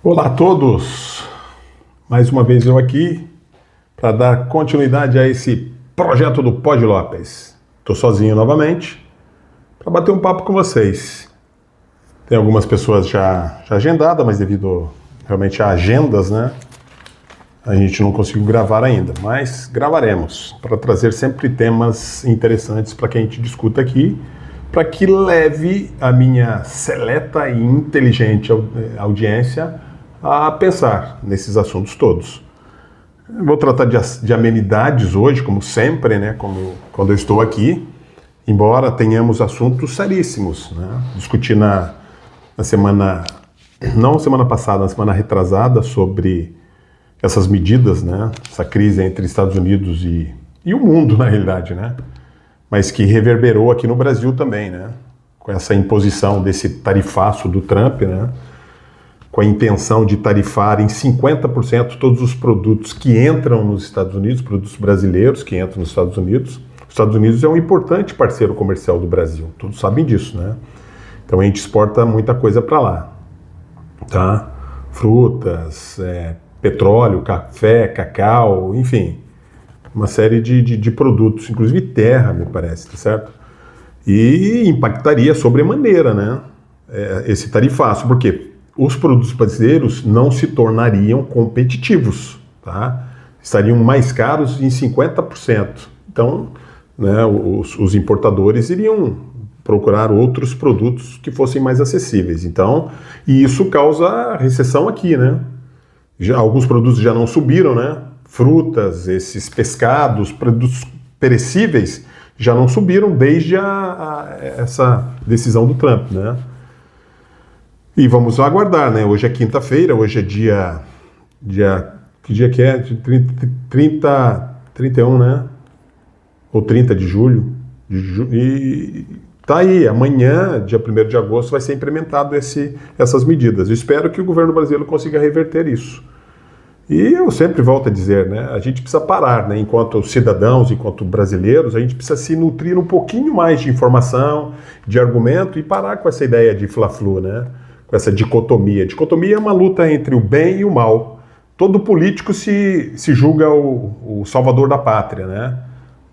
Olá a todos! Mais uma vez eu aqui para dar continuidade a esse projeto do Pod Lopes. Estou sozinho novamente para bater um papo com vocês. Tem algumas pessoas já agendadas, mas devido realmente a agendas, né? A gente não conseguiu gravar ainda, mas gravaremos para trazer sempre temas interessantes para que a gente discuta aqui, para que leve a minha seleta e inteligente audiência a pensar nesses assuntos todos. Eu vou tratar de amenidades hoje, como sempre, né? Como quando eu estou aqui, embora tenhamos assuntos seríssimos, né? Discuti na semana, não semana passada, na semana retrasada, sobre essas medidas, né? Essa crise entre Estados Unidos e o mundo, na realidade, né? Mas que reverberou aqui no Brasil também, né? Com essa imposição desse tarifaço do Trump, né? Com a intenção de tarifar em 50% todos os produtos que entram nos Estados Unidos, produtos brasileiros que entram nos Estados Unidos. Os Estados Unidos é um importante parceiro comercial do Brasil, todos sabem disso, né? Então a gente exporta muita coisa para lá, tá? Frutas, petróleo, café, cacau, enfim, uma série de produtos, inclusive terra, me parece, tá certo? E impactaria sobremaneira, né? Esse tarifaço, por quê? Os produtos brasileiros não se tornariam competitivos, tá? Estariam mais caros em 50%. Então, né, os importadores iriam procurar outros produtos que fossem mais acessíveis. Então, e isso causa recessão aqui, né? Alguns produtos já não subiram, né? Frutas, esses pescados, produtos perecíveis já não subiram desde essa decisão do Trump, né? E vamos aguardar, né? Hoje é quinta-feira, hoje é que dia que é? 31, né? Ou 30 de julho. E tá aí, amanhã, dia 1º de agosto, vai ser implementado essas medidas. Eu espero que o governo brasileiro consiga reverter isso. E eu sempre volto a dizer, né? A gente precisa parar, né? Enquanto cidadãos, enquanto brasileiros, a gente precisa se nutrir um pouquinho mais de informação, de argumento e parar com essa ideia de fla-flu, né? Com essa dicotomia. Dicotomia é uma luta entre o bem e o mal. Todo político se julga o salvador da pátria, né?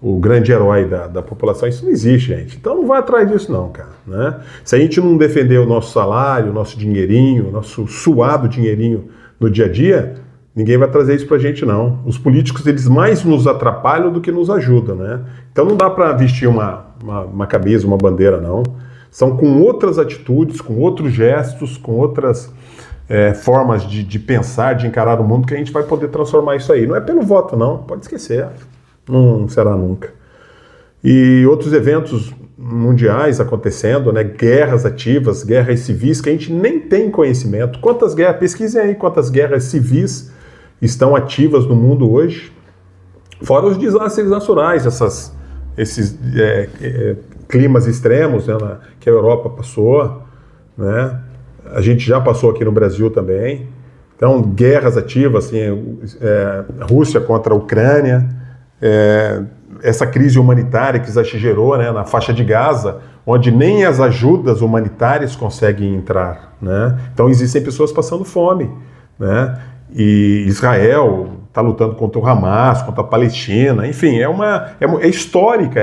O grande herói da população. Isso não existe, gente. Então não vai atrás disso não, cara, né? Se a gente não defender o nosso salário, o nosso dinheirinho, o nosso suado dinheirinho no dia a dia, ninguém vai trazer isso pra gente não. Os políticos, eles mais nos atrapalham do que nos ajudam, né? Então não dá para vestir uma camisa, uma bandeira, não. São com outras atitudes, com outros gestos, com outras formas de pensar, de encarar o mundo que a gente vai poder transformar isso aí. Não é pelo voto, não. Pode esquecer. Não será nunca. E outros eventos mundiais acontecendo, né? Guerras ativas, guerras civis, que a gente nem tem conhecimento. Quantas guerras, pesquisem aí quantas guerras civis estão ativas no mundo hoje. Fora os desastres naturais, esses climas extremos, né, que a Europa passou, né? A gente já passou aqui no Brasil também. Então, guerras ativas, assim, Rússia contra a Ucrânia, essa crise humanitária que já se gerou, né, na faixa de Gaza, onde nem as ajudas humanitárias conseguem entrar, né? Então, existem pessoas passando fome, né? E Israel está lutando contra o Hamas, contra a Palestina, enfim, é histórica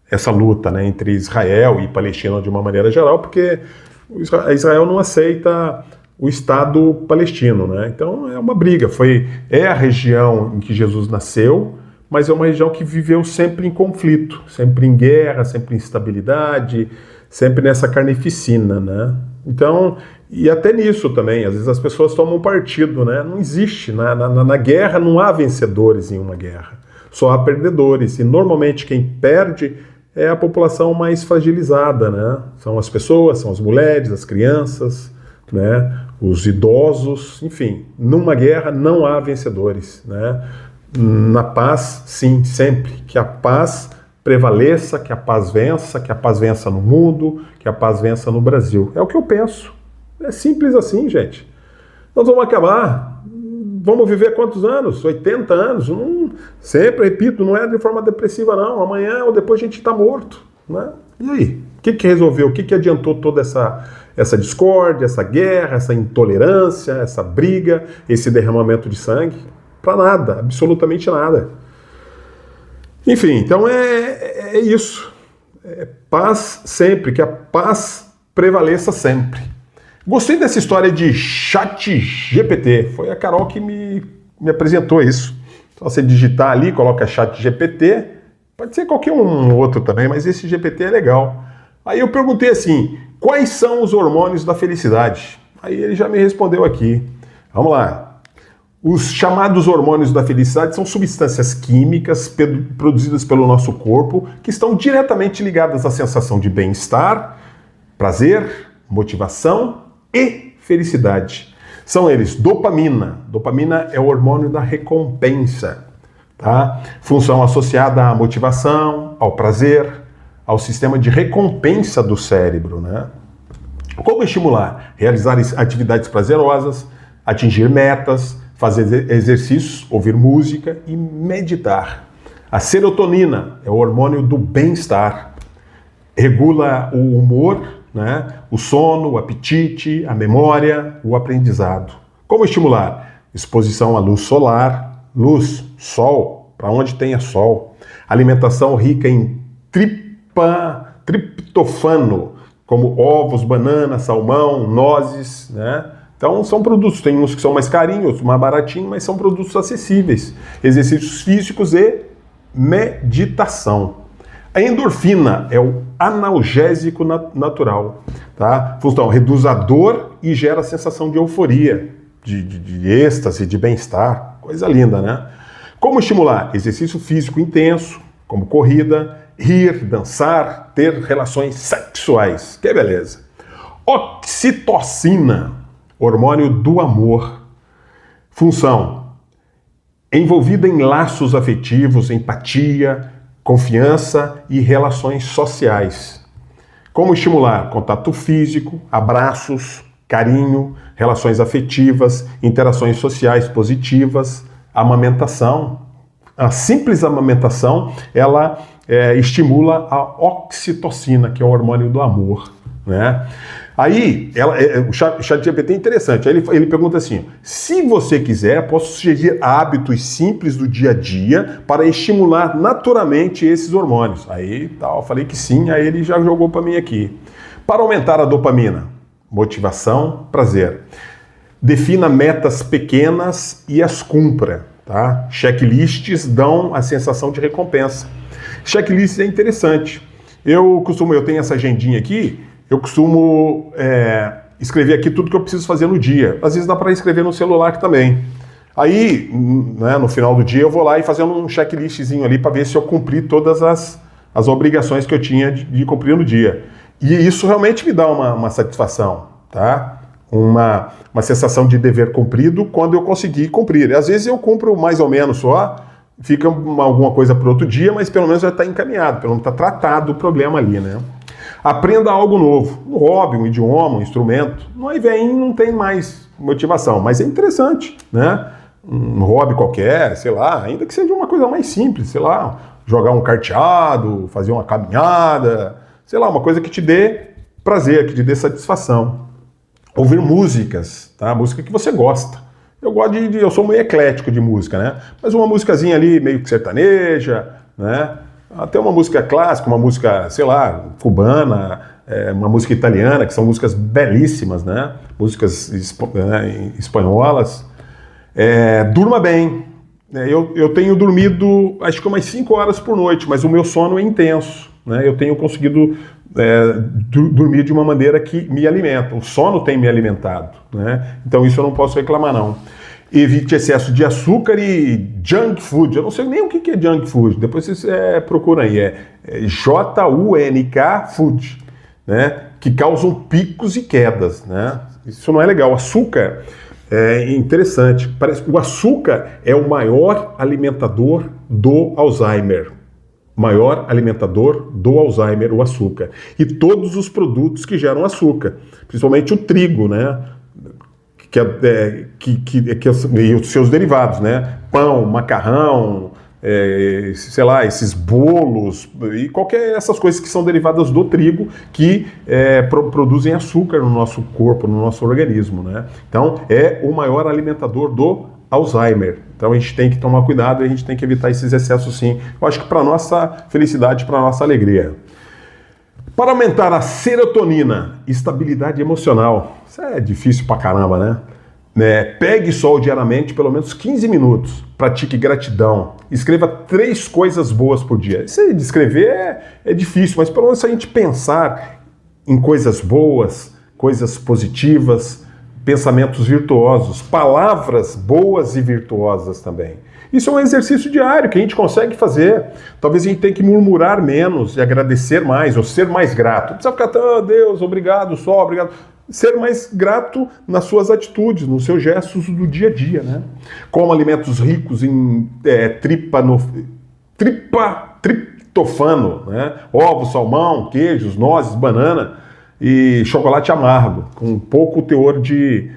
essa luta, né, entre Israel e Palestina de uma maneira geral, porque Israel não aceita o Estado palestino, né? Então é uma briga. É a região em que Jesus nasceu, mas é uma região que viveu sempre em conflito, sempre em guerra, sempre em instabilidade, sempre nessa carnificina, né? Então, e até nisso também, às vezes as pessoas tomam partido, né? Não existe, na guerra não há vencedores em uma guerra, só há perdedores, e normalmente quem perde é a população mais fragilizada, né? São as pessoas, são as mulheres, as crianças, né? Os idosos, enfim, numa guerra não há vencedores, né? Na paz, sim, sempre, que a paz prevaleça, que a paz vença no mundo, que a paz vença no Brasil. É o que eu penso. É simples assim, gente. Nós vamos acabar. Vamos viver quantos anos? 80 anos? Sempre, repito, não é de forma depressiva, não. Amanhã ou depois a gente está morto, né? E aí? O que resolveu? O que adiantou toda essa discórdia, essa guerra, essa intolerância, essa briga, esse derramamento de sangue? Para nada, absolutamente nada. Enfim, então é isso. Paz sempre, que a paz prevaleça sempre. Gostei dessa história de ChatGPT. Foi a Carol que me apresentou isso. Então você digitar ali, coloca ChatGPT, pode ser qualquer um outro também, mas esse GPT é legal. Aí eu perguntei assim, quais são os hormônios da felicidade? Aí ele já me respondeu aqui. Vamos lá. Os chamados hormônios da felicidade são substâncias químicas produzidas pelo nosso corpo que estão diretamente ligadas à sensação de bem-estar, prazer, motivação e felicidade. São eles dopamina. Dopamina é o hormônio da recompensa, tá? Função associada à motivação, ao prazer, ao sistema de recompensa do cérebro, né? Como estimular? Realizar atividades prazerosas, atingir metas, fazer exercícios, ouvir música e meditar. A serotonina é o hormônio do bem-estar. Regula o humor, né? O sono, o apetite, a memória, o aprendizado. Como estimular? Exposição à luz solar, luz, sol, para onde tenha sol. Alimentação rica em triptofano, como ovos, banana, salmão, nozes, né? Então são produtos, tem uns que são mais carinhos, outros mais baratinhos, mas são produtos acessíveis. Exercícios físicos e meditação. A endorfina é o analgésico natural, tá? Função, reduz a dor e gera a sensação de euforia, de êxtase, de bem-estar. Coisa linda, né? Como estimular? Exercício físico intenso, como corrida, rir, dançar, ter relações sexuais. Que beleza. Oxitocina, hormônio do amor. Função, envolvida em laços afetivos, empatia, confiança e relações sociais. Como estimular? Contato físico, abraços, carinho, relações afetivas, interações sociais positivas, amamentação. A simples amamentação, ela estimula a oxitocina, que é o hormônio do amor, né? Aí, o ChatGPT é interessante. Aí ele pergunta assim, se você quiser, posso sugerir hábitos simples do dia a dia para estimular naturalmente esses hormônios. Aí, eu falei que sim, aí ele já jogou para mim aqui. Para aumentar a dopamina, motivação, prazer. Defina metas pequenas e as cumpra, tá? Checklists dão a sensação de recompensa. Checklists é interessante. Eu tenho essa agendinha aqui, eu costumo escrever aqui tudo que eu preciso fazer no dia. Às vezes dá para escrever no celular também. Aí, né, no final do dia, eu vou lá e fazendo um checklistzinho ali para ver se eu cumpri todas as obrigações que eu tinha de cumprir no dia. E isso realmente me dá uma satisfação, tá? Uma sensação de dever cumprido quando eu conseguir cumprir. Às vezes eu cumpro mais ou menos só, fica alguma coisa para outro dia, mas pelo menos já está encaminhado, pelo menos está tratado o problema ali, né? Aprenda algo novo, um hobby, um idioma, um instrumento. Aí vem, não tem mais motivação, mas é interessante, né? Um hobby qualquer, sei lá, ainda que seja uma coisa mais simples, sei lá, jogar um carteado, fazer uma caminhada, sei lá, uma coisa que te dê prazer, que te dê satisfação. Ouvir músicas, tá? Música que você gosta. Eu sou meio eclético de música, né? Mas uma musicazinha ali meio que sertaneja, né? Até uma música clássica, uma música, sei lá, cubana, uma música italiana, que são músicas belíssimas, né? Músicas espanholas. Durma bem. Eu tenho dormido, acho que umas 5 horas por noite, mas o meu sono é intenso, né? Eu tenho conseguido dormir de uma maneira que me alimenta. O sono tem me alimentado, né? Então isso eu não posso reclamar, não. Evite excesso de açúcar e junk food. Eu não sei nem o que é junk food. Depois vocês procuram aí. J-U-N-K food, né? Que causam picos e quedas, né? Isso não é legal. Açúcar é interessante. O açúcar é o maior alimentador do Alzheimer. Maior alimentador do Alzheimer, o açúcar. E todos os produtos que geram açúcar. Principalmente o trigo, né? E os seus derivados, né? Pão, macarrão, sei lá, esses bolos e essas coisas que são derivadas do trigo que produzem açúcar no nosso corpo, no nosso organismo, né? Então, é o maior alimentador do Alzheimer. Então, a gente tem que tomar cuidado e a gente tem que evitar esses excessos, sim. Eu acho que para nossa felicidade, para nossa alegria. Para aumentar a serotonina, estabilidade emocional, isso é difícil pra caramba, né? Pegue sol diariamente, pelo menos 15 minutos. Pratique gratidão. Escreva 3 coisas boas por dia. Isso aí de escrever é difícil, mas pelo menos se a gente pensar em coisas boas, coisas positivas, pensamentos virtuosos, palavras boas e virtuosas também. Isso é um exercício diário que a gente consegue fazer. Talvez a gente tenha que murmurar menos e agradecer mais, ou ser mais grato. Não precisa ficar, Deus, obrigado, sol, obrigado. Ser mais grato nas suas atitudes, nos seus gestos do dia a dia, né? Coma alimentos ricos em triptofano, né? Ovos, salmão, queijos, nozes, banana e chocolate amargo, com pouco teor de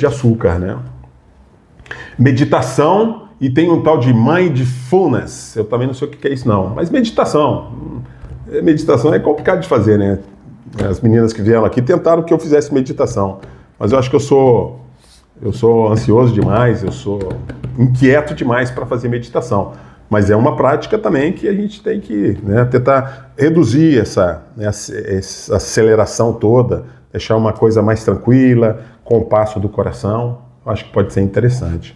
açúcar, né? Meditação, e tem um tal de mindfulness, eu também não sei o que é isso não, mas meditação é complicado de fazer, né? As meninas que vieram aqui tentaram que eu fizesse meditação, mas eu acho que eu sou ansioso demais, eu sou inquieto demais para fazer meditação. Mas é uma prática também que a gente tem que, né, tentar reduzir essa aceleração toda, deixar uma coisa mais tranquila, com o passo do coração. Acho que pode ser interessante.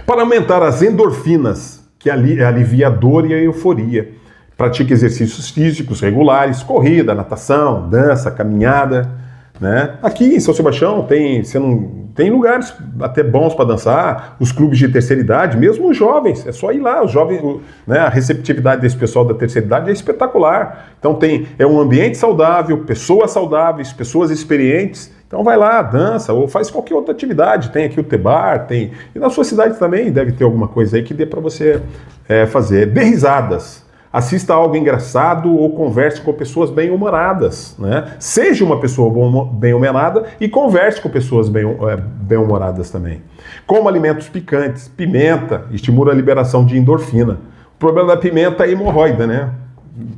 Para aumentar as endorfinas, que alivia a dor e a euforia. Pratique exercícios físicos regulares, corrida, natação, dança, caminhada, né? Aqui em São Sebastião tem lugares até bons para dançar, os clubes de terceira idade, mesmo os jovens, é só ir lá, os jovens, né, a receptividade desse pessoal da terceira idade é espetacular. Então é um ambiente saudável, pessoas saudáveis, pessoas experientes. Então vai lá, dança, ou faz qualquer outra atividade. Tem aqui o T-Bar, tem. E na sua cidade também deve ter alguma coisa aí que dê para você fazer. Dê risadas. Assista algo engraçado ou converse com pessoas bem-humoradas, né? Seja uma pessoa bem-humorada e converse com pessoas bem-humoradas também. Coma alimentos picantes. Pimenta estimula a liberação de endorfina. O problema da pimenta é hemorroida, né?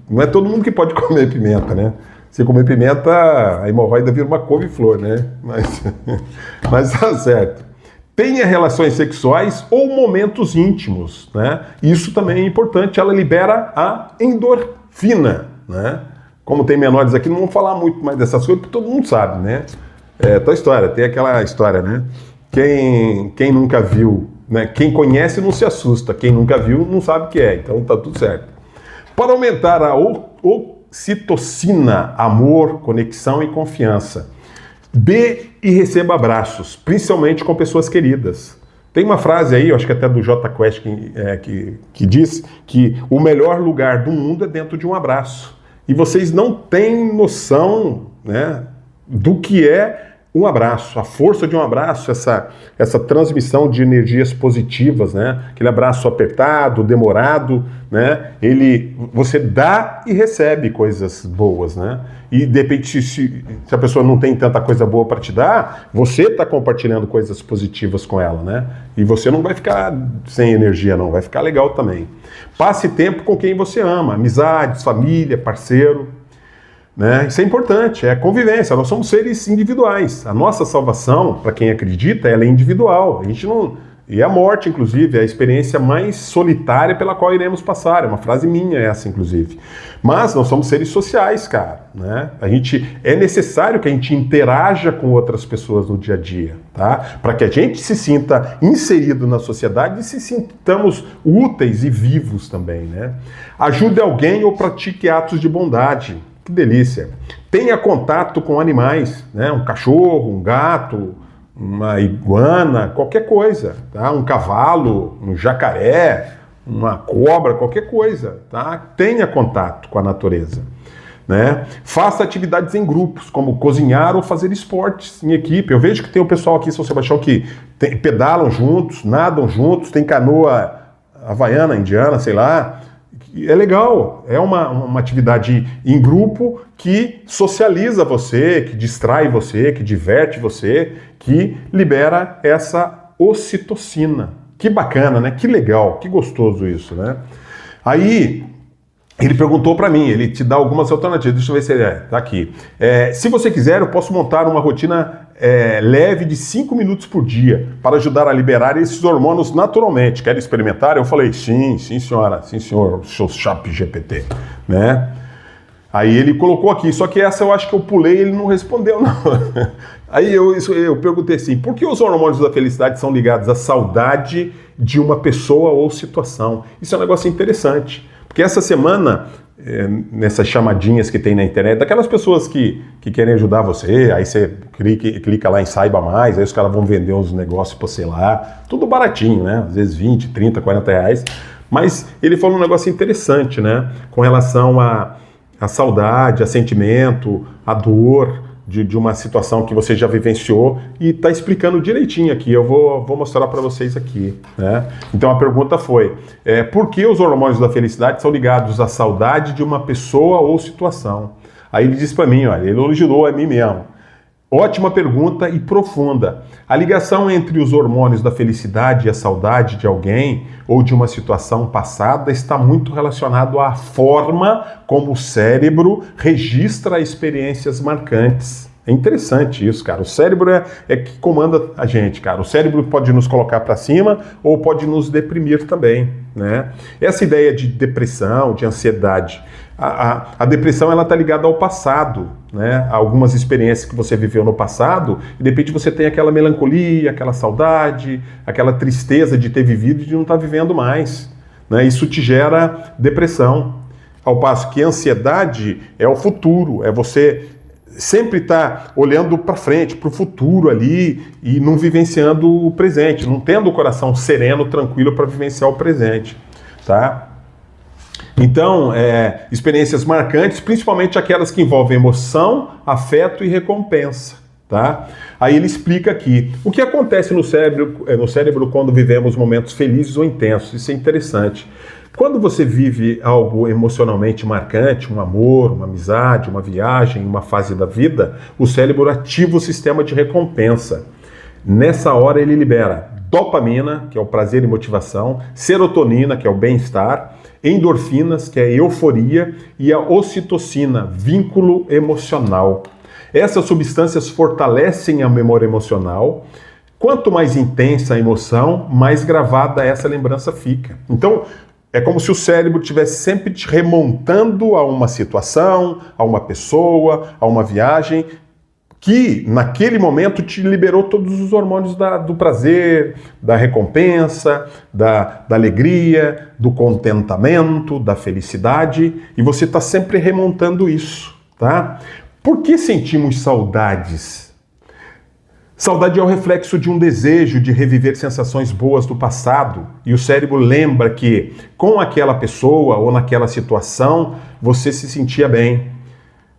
Não é todo mundo que pode comer pimenta, né? Se comer pimenta, a hemorroida vira uma couve-flor, né? Mas tá certo. Tenha relações sexuais ou momentos íntimos, né? Isso também é importante, ela libera a endorfina, né? Como tem menores aqui, não vamos falar muito mais dessas coisas, porque todo mundo sabe, né? Tua história, tem aquela história, né? Quem nunca viu, né? Quem conhece não se assusta, quem nunca viu não sabe o que é, então tá tudo certo. Para aumentar a ocitocina, amor, conexão e confiança. Dê e receba abraços, principalmente com pessoas queridas. Tem uma frase aí, eu acho que até do J Quest que diz que o melhor lugar do mundo é dentro de um abraço. E vocês não têm noção, né, do que é um abraço, a força de um abraço, essa transmissão de energias positivas, né? Aquele abraço apertado, demorado, né? Você dá e recebe coisas boas, né? E de repente, se a pessoa não tem tanta coisa boa para te dar, você está compartilhando coisas positivas com ela, né? E você não vai ficar sem energia, não, vai ficar legal também. Passe tempo com quem você ama, amizades, família, parceiro. Né? Isso é importante, é convivência, nós somos seres individuais. A nossa salvação, para quem acredita, ela é individual. A gente não... E a morte, inclusive, é a experiência mais solitária pela qual iremos passar. É uma frase minha essa, inclusive. Mas nós somos seres sociais, cara. Né? É necessário que a gente interaja com outras pessoas no dia a dia, tá? Para que a gente se sinta inserido na sociedade e se sintamos úteis e vivos também. Né? Ajude alguém ou pratique atos de bondade. Que delícia. Tenha contato com animais, né? Um cachorro, um gato, uma iguana, qualquer coisa, tá? Um cavalo, um jacaré, uma cobra, qualquer coisa, tá? Tenha contato com a natureza, né? Faça atividades em grupos, como cozinhar ou fazer esportes em equipe. Eu vejo que tem o pessoal aqui em São Sebastião que pedalam juntos, nadam juntos, tem canoa havaiana, indiana, sei lá. É legal, é uma atividade em grupo que socializa você, que distrai você, que diverte você, que libera essa ocitocina, Que bacana, né? Que legal, que gostoso isso, né? Aí ele perguntou para mim, ele te dá algumas alternativas, deixa eu ver se ele tá aqui. Se você quiser, eu posso montar uma rotina leve de 5 minutos por dia para ajudar a liberar esses hormônios naturalmente. Quer experimentar? Eu falei, sim senhora, sim senhor, seu ChatGPT, né? Aí ele colocou aqui, só que essa eu acho que eu pulei e ele não respondeu, não. Aí eu perguntei assim, por que os hormônios da felicidade são ligados à saudade de uma pessoa ou situação? Isso é um negócio interessante, porque essa semana, nessas chamadinhas que tem na internet, daquelas pessoas que querem ajudar você, aí você clica lá em Saiba Mais, aí os caras vão vender uns negócios pra você lá, tudo baratinho, né? Às vezes 20, 30, 40 reais. Mas ele falou um negócio interessante, né? Com relação a saudade, a sentimento, a dor de uma situação que você já vivenciou e está explicando direitinho aqui. Eu vou mostrar para vocês aqui, né? Então a pergunta foi, por que os hormônios da felicidade são ligados à saudade de uma pessoa ou situação? Aí ele disse para mim, olha, ele elogiou a mim mesmo. Ótima pergunta e profunda. A ligação entre os hormônios da felicidade e a saudade de alguém ou de uma situação passada está muito relacionado à forma como o cérebro registra experiências marcantes. É interessante isso, cara. O cérebro é que comanda a gente, cara. O cérebro pode nos colocar para cima ou pode nos deprimir também, né? Essa ideia de depressão, de ansiedade, a depressão ela está ligada ao passado, né? A algumas experiências que você viveu no passado e de repente você tem aquela melancolia, aquela saudade, aquela tristeza de ter vivido e de não estar vivendo mais, né? Isso te gera depressão. Ao passo que a ansiedade é o futuro, é você sempre estar olhando para frente, para o futuro ali e não vivenciando o presente, não tendo o coração sereno, tranquilo para vivenciar o presente, tá? Então, experiências marcantes, principalmente aquelas que envolvem emoção, afeto e recompensa, tá? Aí ele explica aqui o que acontece no cérebro quando vivemos momentos felizes ou intensos. Isso é interessante. Quando você vive algo emocionalmente marcante, um amor, uma amizade, uma viagem, uma fase da vida, o cérebro ativa o sistema de recompensa. Nessa hora ele libera dopamina, que é o prazer e motivação, serotonina, que é o bem-estar, endorfinas, que é a euforia, e a ocitocina, vínculo emocional. Essas substâncias fortalecem a memória emocional. Quanto mais intensa a emoção, mais gravada essa lembrança fica. Então, é como se o cérebro estivesse sempre te remontando a uma situação, a uma pessoa, a uma viagem, que naquele momento te liberou todos os hormônios do prazer, da recompensa, da alegria, do contentamento, da felicidade, e você está sempre remontando isso, tá? Por que sentimos saudades? Saudade é o reflexo de um desejo de reviver sensações boas do passado, e o cérebro lembra que com aquela pessoa ou naquela situação você se sentia bem.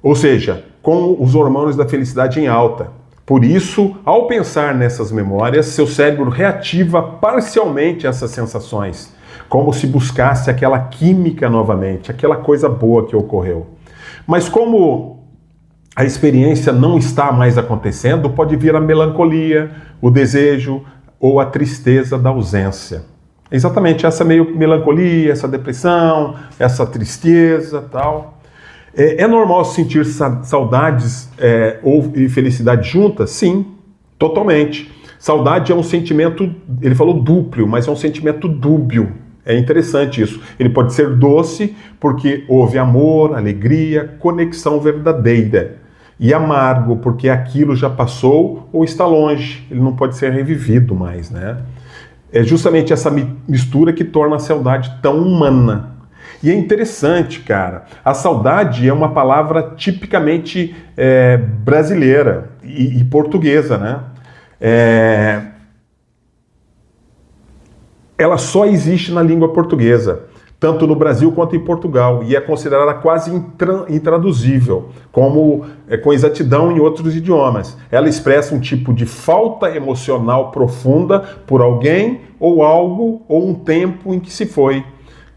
Ou seja, com os hormônios da felicidade em alta. Por isso, ao pensar nessas memórias, seu cérebro reativa parcialmente essas sensações, como se buscasse aquela química novamente, aquela coisa boa que ocorreu. Mas como a experiência não está mais acontecendo, pode vir a melancolia, o desejo ou a tristeza da ausência. Exatamente essa melancolia, essa depressão, essa tristeza, tal. É normal sentir saudades e felicidade juntas? Sim, totalmente. Saudade é um sentimento, ele falou duplo, mas é um sentimento dúbio. É interessante isso. Ele pode ser doce porque houve amor, alegria, conexão verdadeira. E amargo porque aquilo já passou ou está longe. Ele não pode ser revivido mais, né? É justamente essa mistura que torna a saudade tão humana. E é interessante, cara, a saudade é uma palavra tipicamente brasileira e portuguesa, né? Ela só existe na língua portuguesa, tanto no Brasil quanto em Portugal, e é considerada quase intraduzível, com exatidão em outros idiomas. Ela expressa um tipo de falta emocional profunda por alguém ou algo ou um tempo em que se foi,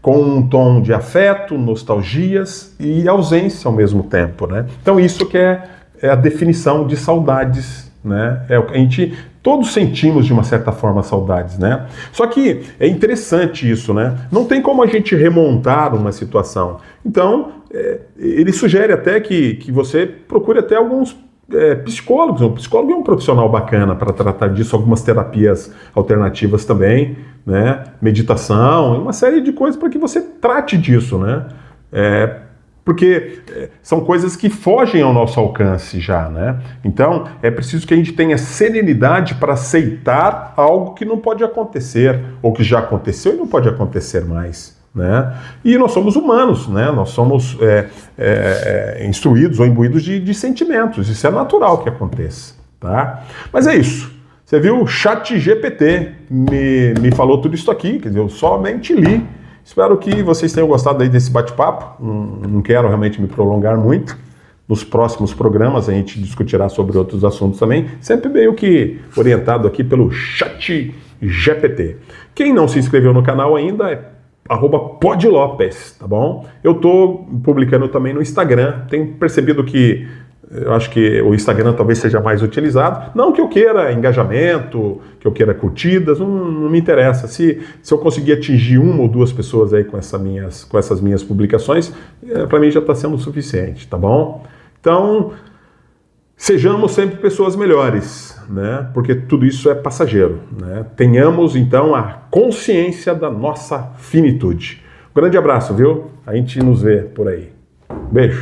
com um tom de afeto, nostalgias e ausência ao mesmo tempo, né? Então isso que é a definição de saudades, né? Todos sentimos, de uma certa forma, saudades, né? Só que é interessante isso, né? Não tem como a gente remontar uma situação. Então, ele sugere até que você procure até alguns psicólogos. O psicólogo é um profissional bacana para tratar disso, algumas terapias alternativas também, né? Meditação, uma série de coisas para que você trate disso, né? Porque são coisas que fogem ao nosso alcance já, né? Então, é preciso que a gente tenha serenidade para aceitar algo que não pode acontecer, ou que já aconteceu e não pode acontecer mais, né? E nós somos humanos, né? Nós somos instruídos ou imbuídos de sentimentos. Isso é natural que aconteça, tá? Mas é isso. Você viu? O ChatGPT me falou tudo isso aqui, quer dizer, eu somente li. Espero que vocês tenham gostado aí desse bate-papo. Não quero realmente me prolongar muito. Nos próximos programas a gente discutirá sobre outros assuntos também, sempre meio que orientado aqui pelo ChatGPT. Quem não se inscreveu no canal ainda é @podlopes, tá bom? Eu tô publicando também no Instagram. Tenho percebido que eu acho que o Instagram talvez seja mais utilizado. Não que eu queira engajamento, que eu queira curtidas, não me interessa. Se eu conseguir atingir uma ou duas pessoas aí com essas minhas publicações, para mim já está sendo o suficiente, tá bom? Então, sejamos sempre pessoas melhores, né? Porque tudo isso é passageiro, né? Tenhamos, então, a consciência da nossa finitude. Um grande abraço, viu? A gente nos vê por aí. Beijo.